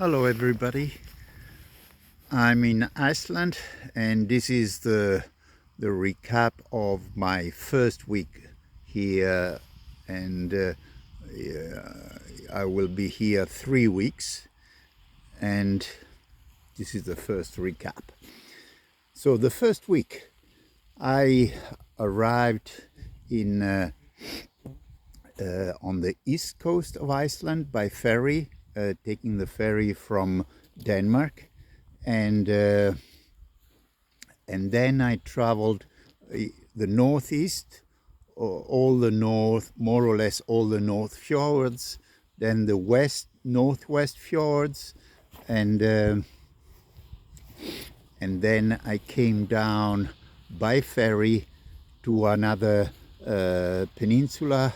Hello everybody. I'm in Iceland and this is the recap of my first week here, and I will be here 3 weeks, and this is the first recap. So the first week I arrived in on the east coast of Iceland by ferry, taking the ferry from Denmark, and then I traveled the northeast, all the north, more or less all the north fjords, then the northwest fjords, and then I came down by ferry to another peninsula.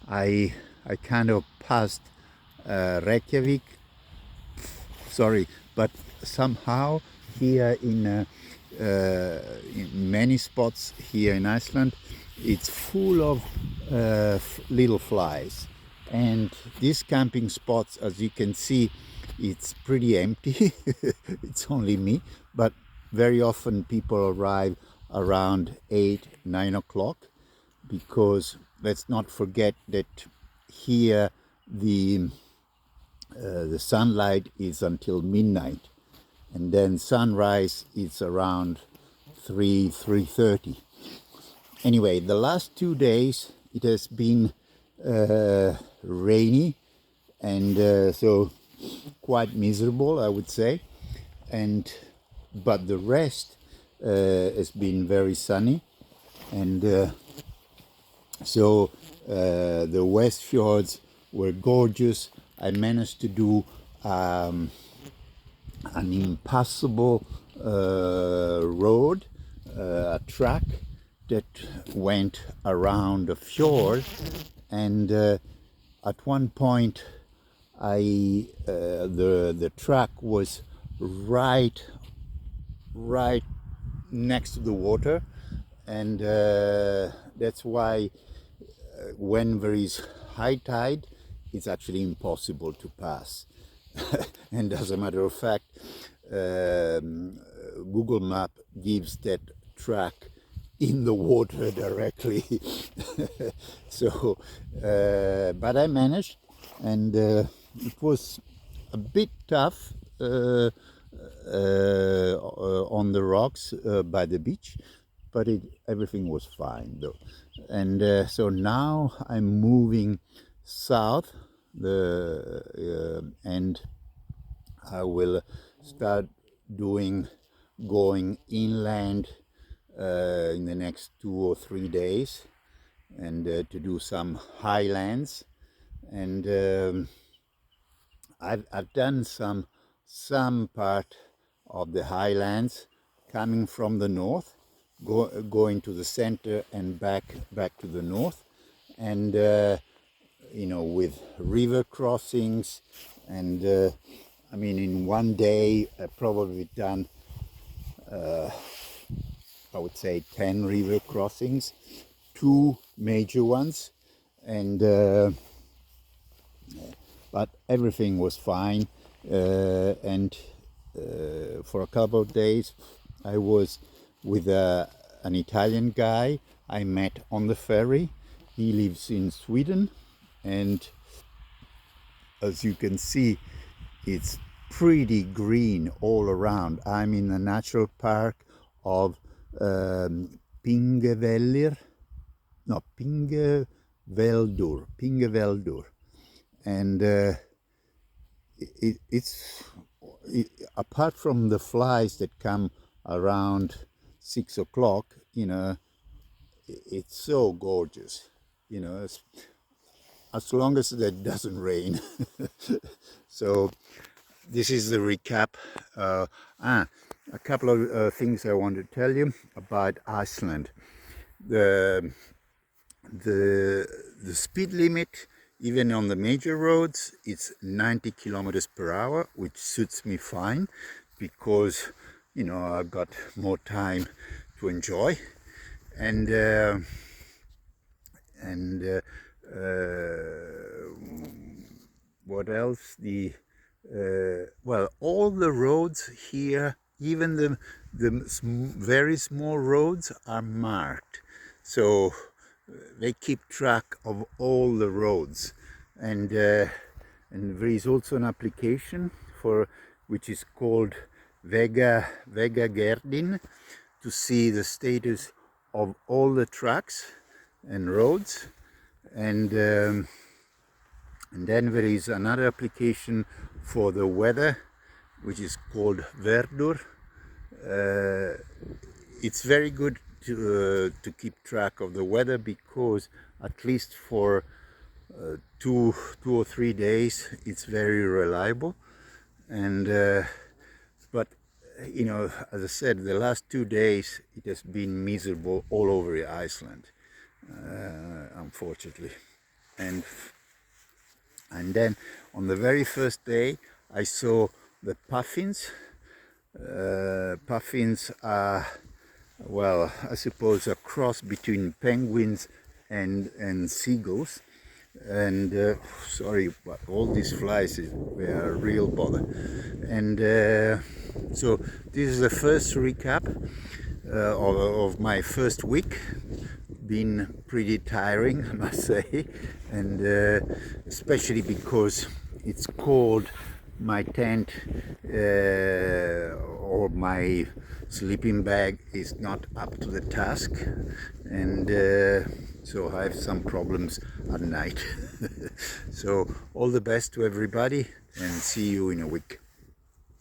I kind of passed Reykjavik, sorry, but somehow here in many spots here in Iceland, it's full of little flies. And these camping spots, as you can see, it's pretty empty. It's only me, but very often people arrive around 8-9 o'clock, because let's not forget that here the sunlight is until midnight, and then sunrise is around 3:30. Anyway, the last 2 days it has been rainy, and so quite miserable, I would say, but the rest has been very sunny, and so the West Fjords were gorgeous. I managed to do an impassable road, a track that went around the fjord, and at one point the track was right next to the water, and that's why when there is high tide, it's actually impossible to pass. And as a matter of fact, Google Map gives that track in the water directly. So, but I managed, and it was a bit tough on the rocks by the beach, but everything was fine though. And so now I'm moving south, and I will start going inland in the next 2 or 3 days, and to do some highlands. And I've done some part of the highlands coming from the north, going to the center and back to the north, and with river crossings. And I mean, in one day I've probably done I would say 10 river crossings, 2 major ones, and but everything was fine. And for a couple of days I was with an Italian guy I met on the ferry. He lives in Sweden, and as you can see, it's pretty green all around. I'm in the natural park of Pingevellir, and it's apart from the flies that come around 6 o'clock, it's so gorgeous, as long as it doesn't rain. So this is the recap. A couple of things I want to tell you about Iceland. The speed limit, even on the major roads, it's 90 kilometers per hour, which suits me fine, because I've got more time to enjoy. And what else? well, all the roads here, even the very small roads, are marked. So they keep track of all the roads, and there is also an application for which is called Vega Gerdin, to see the status of all the tracks and roads, and then there is another application for the weather, which is called Verdur. It's very good to keep track of the weather, because at least for 2 or 3 days it's very reliable. And but you know, as I said, the last 2 days it has been miserable all over Iceland, unfortunately. And then on the very first day I saw the puffins. Puffins are, well, I suppose a cross between penguins and seagulls. And sorry, but all these flies, they are a real bother. And so this is the first recap of my first week. Been pretty tiring, I must say, and especially because it's cold. My tent or my sleeping bag is not up to the task, and so I have some problems at night. So all the best to everybody, and see you in a week.